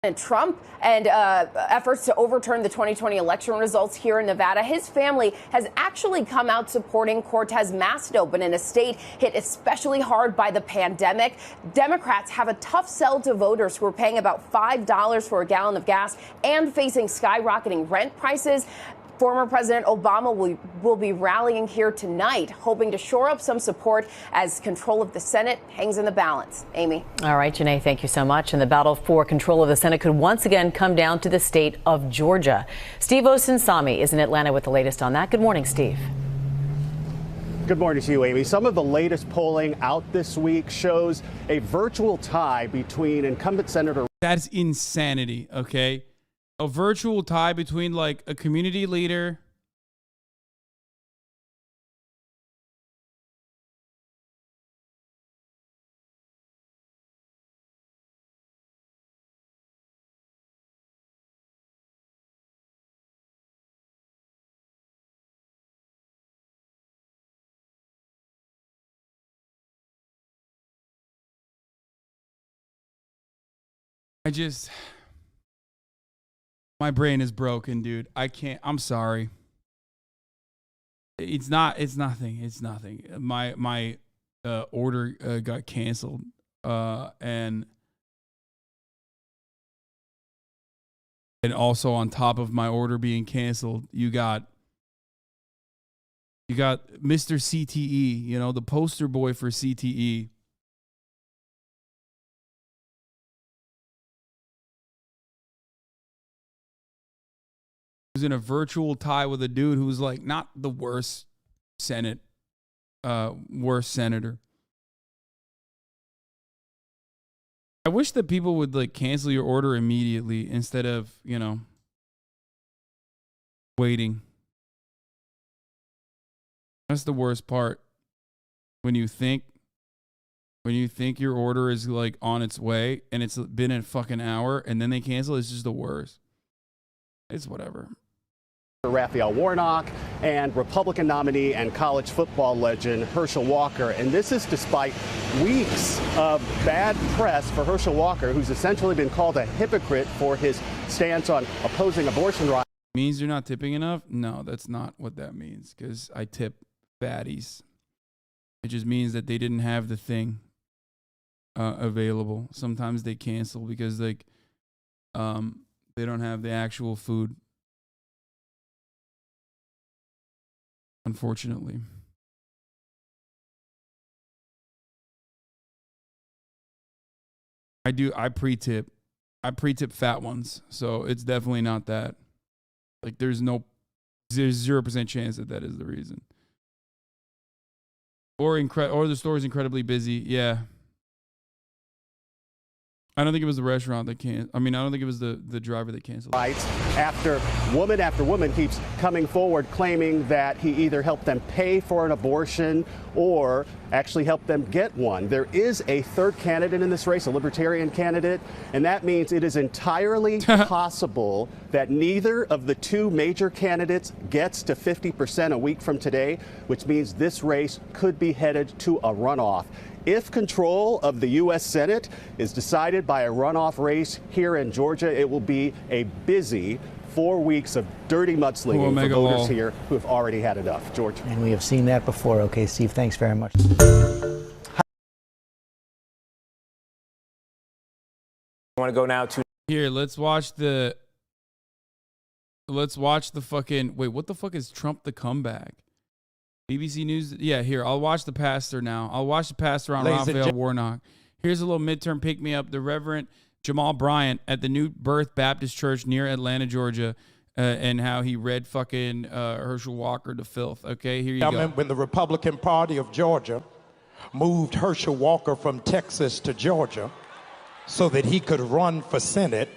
And Trump and efforts to overturn the 2020 election results here in Nevada. His family has actually come out supporting Cortez Macedo, but in a state hit especially hard by the pandemic. Democrats have a tough sell to voters who are paying about $5 for a gallon of gas and facing skyrocketing rent prices. Former President Obama will be rallying here tonight, hoping to shore up some support as control of the Senate hangs in the balance. Amy. All right, Janae, thank you so much. And the battle for control of the Senate could once again come down to the state of Georgia. Steve Osinsami is in Atlanta with the latest on that. Good morning, Steve. Good morning to you, Amy. Some of the latest polling out this week shows a virtual tie between incumbent Senator. That's insanity, okay? A virtual tie between like a community leader my brain is broken, dude. I can't. I'm sorry. It's nothing. My order got canceled. And also on top of my order being canceled, you got Mr. CTE, you know, the poster boy for CTE. In a virtual tie with a dude who's like not the worst senator. I wish that people would like cancel your order immediately instead of, you know, waiting. That's the worst part. When you think your order is like on its way and it's been a fucking hour and then they cancel, it's just the worst. It's whatever. Raphael Warnock and Republican nominee and college football legend Herschel Walker. And this is despite weeks of bad press for Herschel Walker, who's essentially been called a hypocrite for his stance on opposing abortion rights. Means you're not tipping enough? No, that's not what that means, because I tip fatties. It just means that they didn't have the thing available. Sometimes they cancel because like they don't have the actual food. Unfortunately. I pre-tip fat ones, so it's definitely not that. Like there's 0% chance that is the reason. Or the store is incredibly busy. Yeah. I don't think it was the restaurant that canceled. I don't think it was the driver that canceled. Right after woman keeps coming forward claiming that he either helped them pay for an abortion or actually helped them get one. There is a third candidate in this race, a libertarian candidate, and that means it is entirely possible that neither of the two major candidates gets to 50% a week from today, which means this race could be headed to a runoff. If control of the U.S. Senate is decided by a runoff race here in Georgia, it will be a busy 4 weeks of dirty mudslinging for voters here who have already had enough. George. And we have seen that before. Okay, Steve, thanks very much. I want to go now to here. Let's watch the fucking wait. What the fuck is Trump the comeback? BBC News. Yeah, here. I'll watch the pastor now. I'll watch the pastor on Raphael Warnock. Here's a little midterm pick-me-up. The Reverend Jamal Bryant at the New Birth Baptist Church near Atlanta, Georgia, and how he read fucking Herschel Walker to filth. Okay, here you go. When the Republican Party of Georgia moved Herschel Walker from Texas to Georgia so that he could run for Senate,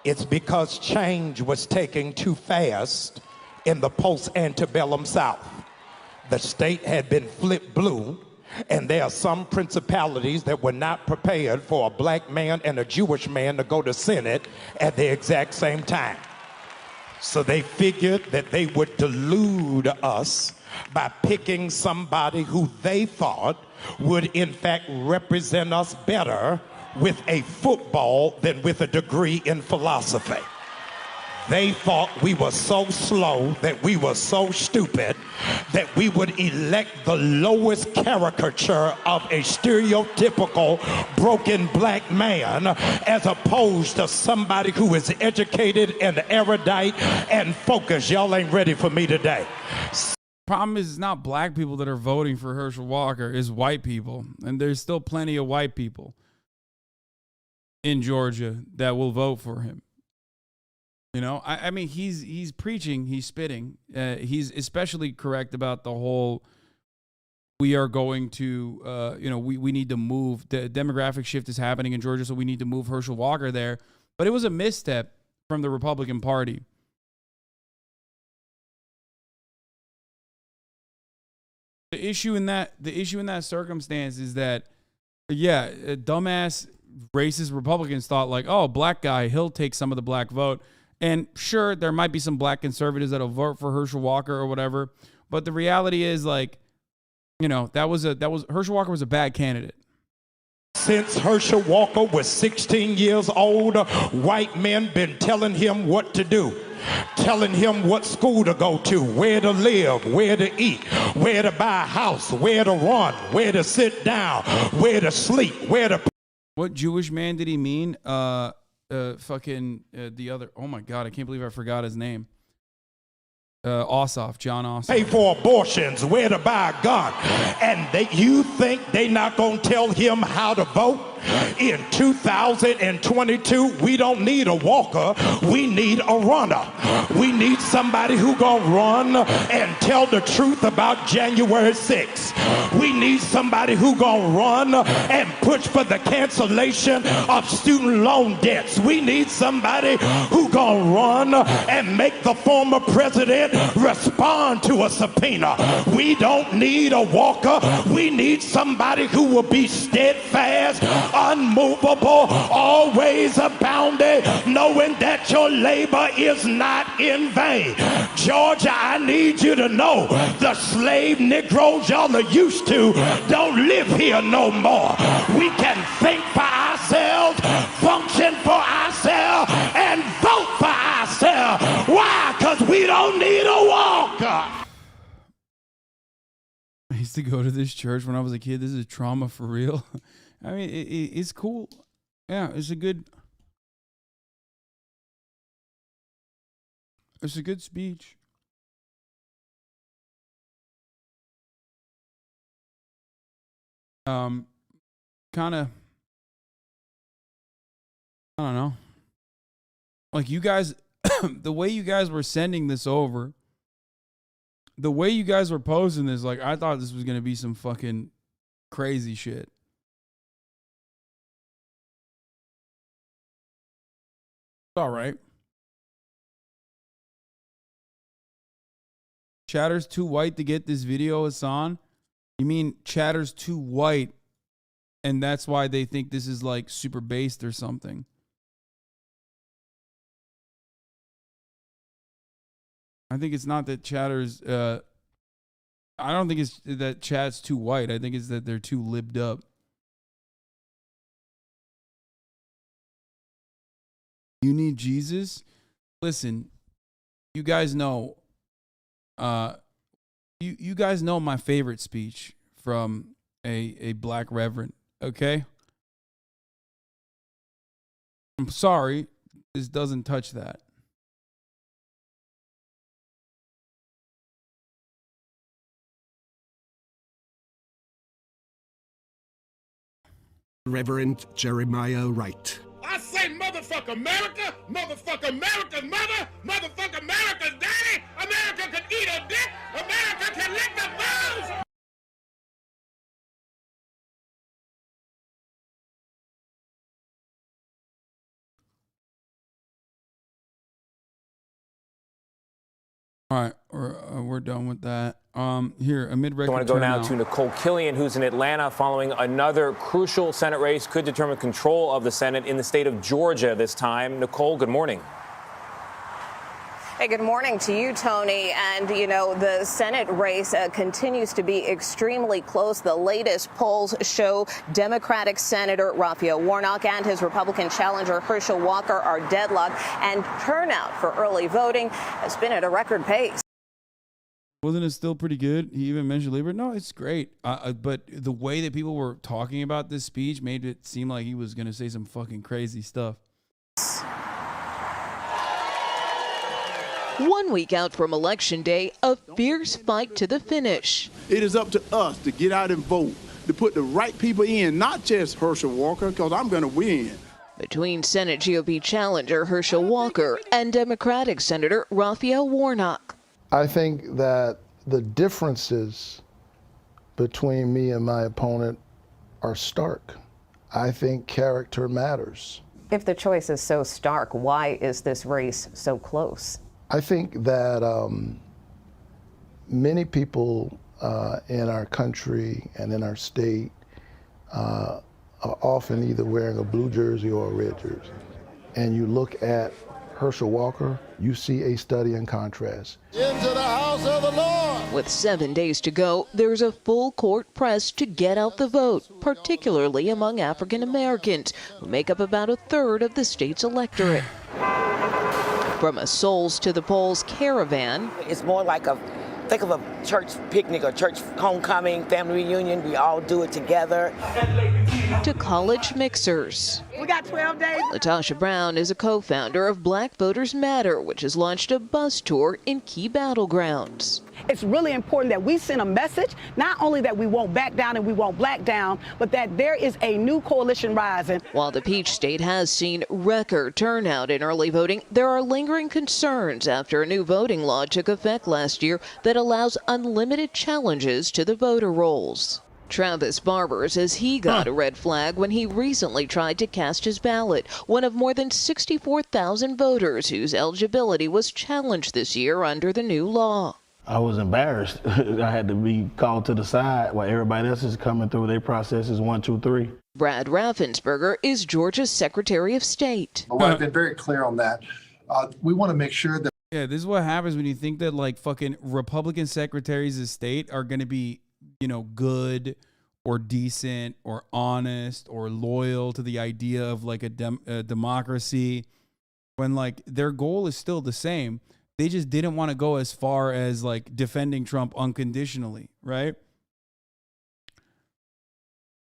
it's because change was taking too fast in the post-antebellum South. The state had been flipped blue, and there are some principalities that were not prepared for a black man and a Jewish man to go to Senate at the exact same time. So they figured that they would delude us by picking somebody who they thought would in fact represent us better with a football than with a degree in philosophy. They thought we were so slow, that we were so stupid, that we would elect the lowest caricature of a stereotypical broken black man as opposed to somebody who is educated and erudite and focused. Y'all ain't ready for me today. Problem is, it's not black people that are voting for Herschel Walker, it's white people. And there's still plenty of white people in Georgia that will vote for him. You know, I mean, he's preaching, he's spitting. He's especially correct about the whole, we are going to, we need to move. The demographic shift is happening in Georgia, so we need to move Herschel Walker there. But it was a misstep from the Republican Party. The issue in that circumstance is that, dumbass racist Republicans thought like, oh, black guy, he'll take some of the black vote. And sure, there might be some black conservatives that'll vote for Herschel Walker or whatever. But the reality is, like, Herschel Walker was a bad candidate. Since Herschel Walker was 16 years old, white men been telling him what to do, telling him what school to go to, where to live, where to eat, where to buy a house, where to run, where to sit down, where to sleep, where to... What Jewish man did he mean? The other, oh my God, I can't believe I forgot his name. Ossoff, John Ossoff. Pay for abortions, where to buy a gun. And you think they not gonna tell him how to vote? In 2022, we don't need a walker, we need a runner. We need somebody who gonna run and tell the truth about January 6th. We need somebody who gonna run and push for the cancellation of student loan debts. We need somebody who gonna run and make the former president respond to a subpoena. We don't need a walker, we need somebody who will be steadfast, unmovable, always abounding, knowing that your labor is not in vain. Georgia, I need you to know the slave Negroes y'all are used to don't live here no more. We can think for ourselves, function for ourselves, and vote for ourselves. Why? Because we don't need a walker. I used to go to this church when I was a kid. This is trauma for real. I mean, it's cool. Yeah, it's a good speech. Kind of, I don't know. Like, you guys, the way you guys were sending this over, the way you guys were posting this, like, I thought this was going to be some fucking crazy shit. All right. Chatter's too white to get this video, Hasan? You mean Chatter's too white and that's why they think this is like super based or something? I think it's not that Chatter's I don't think it's that Chat's too white. I think it's that they're too libbed up. You need Jesus? Listen, you guys know you guys know my favorite speech from a black reverend, okay? I'm sorry, this doesn't touch that. Reverend Jeremiah Wright. I say motherfuck America, motherfuck America's mother, motherfuck America's daddy, America can eat a dick, America can lick the balls. All right, we're done with that. Here, amid record I want to go now to Nicole Killian, who's in Atlanta following another crucial Senate race, could determine control of the Senate in the state of Georgia this time. Nicole, good morning. Hey, good morning to you, Tony. And, you know, the Senate race continues to be extremely close. The latest polls show Democratic Senator Raphael Warnock and his Republican challenger Herschel Walker are deadlocked, and turnout for early voting has been at a record pace. Wasn't it still pretty good? He even mentioned labor. No, it's great. But the way that people were talking about this speech made it seem like he was going to say some fucking crazy stuff. 1 week out from Election Day, a fierce fight to the finish. It is up to us to get out and vote, to put the right people in, not just Herschel Walker, because I'm going to win. Between Senate GOP challenger Herschel Walker and Democratic Senator Raphael Warnock. I think that the differences between me and my opponent are stark. I think character matters. If the choice is so stark, why is this race so close? I think that many people in our country and in our state are often either wearing a blue jersey or a red jersey. And you look at Herschel Walker, you see a study in contrast. Into the house of the Lord. With 7 days to go, there's a full court press to get out the vote, particularly among African Americans, who make up about a third of the state's electorate. From a Souls to the Polls caravan. It's more like think of a church picnic or church homecoming, family reunion. We all do it together. To college mixers. We got 12 days. Latasha Brown is a co-founder of Black Voters Matter, which has launched a bus tour in key battlegrounds. It's really important that we send a message, not only that we won't back down and we won't black down, but that there is a new coalition rising. While the Peach State has seen record turnout in early voting, there are lingering concerns after a new voting law took effect last year that allows unlimited challenges to the voter rolls. Travis Barber says he got a red flag when he recently tried to cast his ballot, one of more than 64,000 voters whose eligibility was challenged this year under the new law. I was embarrassed. I had to be called to the side while everybody else is coming through their processes 1, 2, 3. Brad Raffensperger is Georgia's Secretary of State. Well, I've been very clear on that. We want to make sure that. Yeah, this is what happens when you think that like fucking Republican secretaries of state are going to be, you know, good or decent or honest or loyal to the idea of like a democracy, when like their goal is still the same. They just didn't want to go as far as like defending Trump unconditionally, right?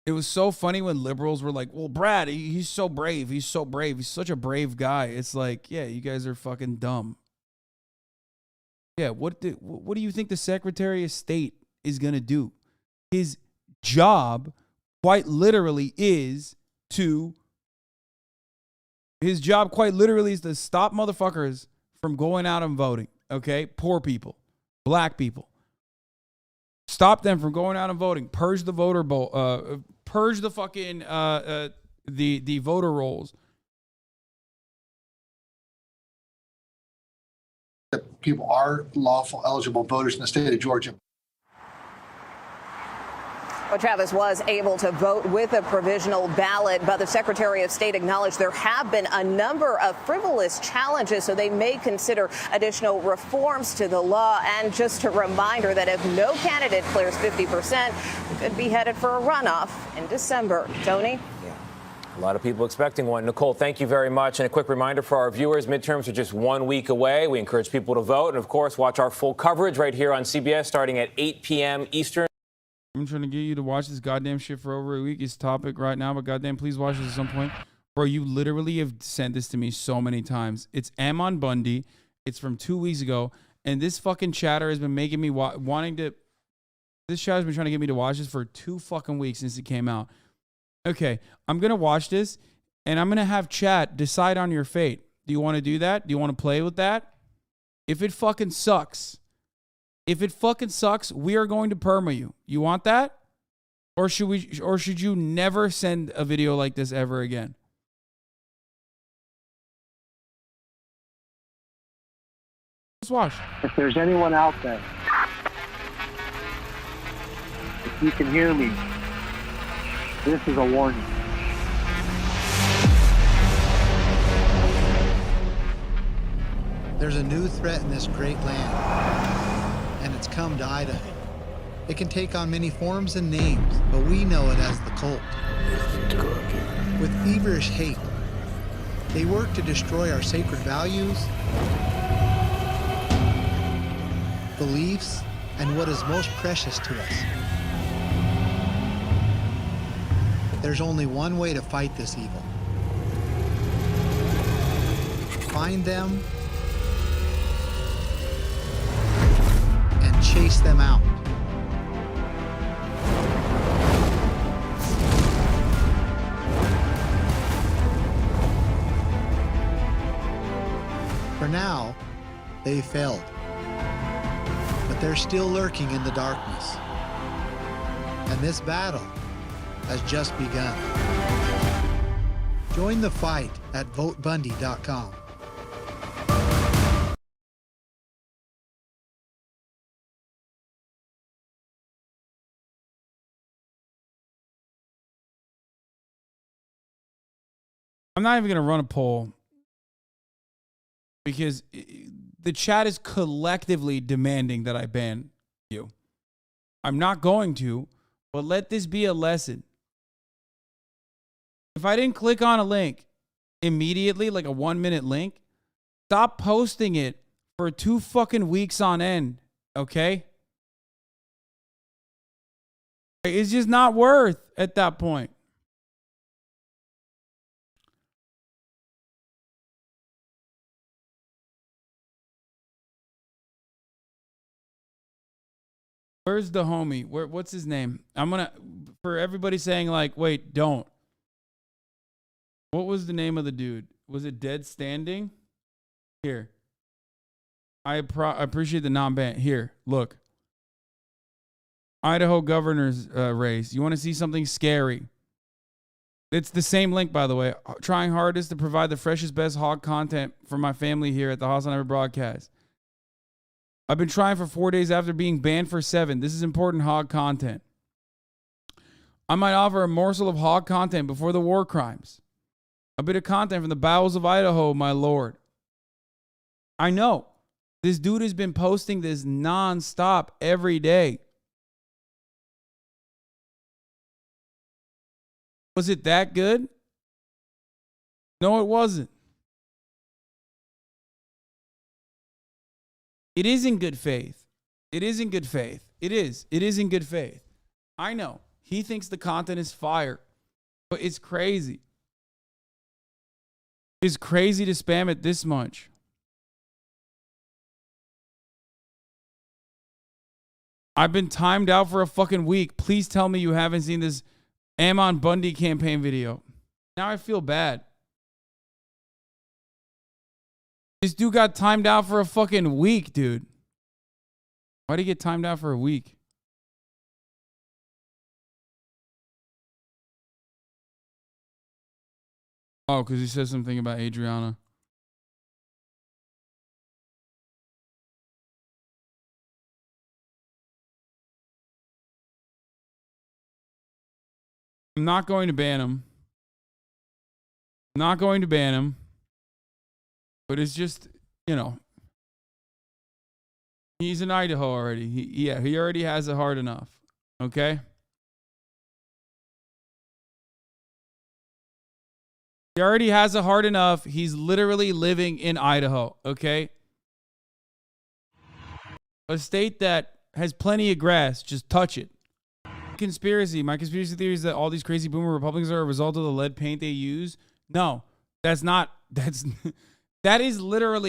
It was so funny when liberals were like, well, Brad, he's so brave. He's so brave. He's such a brave guy. It's like, yeah, you guys are fucking dumb. Yeah, what do you think the Secretary of State is going to do? His job quite literally is to stop motherfuckers from going out and voting, okay? Poor people, black people. Stop them from going out and voting. Purge the voter purge the fucking the voter rolls. People are lawful eligible voters in the state of Georgia. Well, Travis was able to vote with a provisional ballot, but the Secretary of State acknowledged there have been a number of frivolous challenges, so they may consider additional reforms to the law. And just a reminder that if no candidate clears 50%, we could be headed for a runoff in December. Tony? A lot of people expecting one. Nicole, thank you very much. And a quick reminder for our viewers, midterms are just 1 week away. We encourage people to vote. And, of course, watch our full coverage right here on CBS starting at 8 p.m. Eastern. I'm trying to get you to watch this goddamn shit for over a week. It's topic right now, but goddamn, please watch this at some point. Bro, you literally have sent this to me so many times. It's Ammon Bundy. It's from 2 weeks ago. And this fucking chatter has been making me this chatter's been trying to get me to watch this for 2 fucking weeks since it came out. Okay, I'm going to watch this, and I'm going to have chat decide on your fate. Do you want to do that? Do you want to play with that? If it fucking sucks, we are going to perma you. You want that? Or should you never send a video like this ever again? Let's watch. If there's anyone out there, if you can hear me, this is a warning. There's a new threat in this great land, and it's come to Idaho. It can take on many forms and names, but we know it as the cult. With feverish hate, they work to destroy our sacred values, beliefs, and what is most precious to us. There's only one way to fight this evil. Find them and chase them out. For now, they failed. But they're still lurking in the darkness. And this battle has just begun. Join the fight at votebundy.com. I'm not even going to run a poll because the chat is collectively demanding that I ban you. I'm not going to, but let this be a lesson. If I didn't click on a link immediately, like a 1-minute link, stop posting it for 2 fucking weeks on end, okay? It's just not worth at that point. Where's the homie? What's his name? I'm gonna, for everybody saying like, wait, don't. What was the name of the dude? Was it Dead Standing? Here. I appreciate the non-ban. Here, look. Idaho governor's race. You want to see something scary? It's the same link, by the way. Trying hardest to provide the freshest, best hog content for my family here at the Hasanabi broadcast. I've been trying for 4 days after being banned for 7. This is important hog content. I might offer a morsel of hog content before the war crimes. A bit of content from the bowels of Idaho, my lord. I know. This dude has been posting this nonstop every day. Was it that good? No, it wasn't. It is in good faith. It is in good faith. It is. It is in good faith. I know. He thinks the content is fire, but it's crazy. It's crazy to spam it this much. I've been timed out for a fucking week. Please tell me you haven't seen this Ammon Bundy campaign video. Now I feel bad. This dude got timed out for a fucking week, dude. Why'd he get timed out for a week? Oh, because he said something about Adriana. I'm not going to ban him. I'm not going to ban him. But it's just, you know, he's in Idaho already. He already has it hard enough. Okay? He already has it hard enough. He's literally living in Idaho. Okay? A state that has plenty of grass. Just touch it. Conspiracy. My conspiracy theory is that all these crazy boomer Republicans are a result of the lead paint they use. No, that's not. That is literally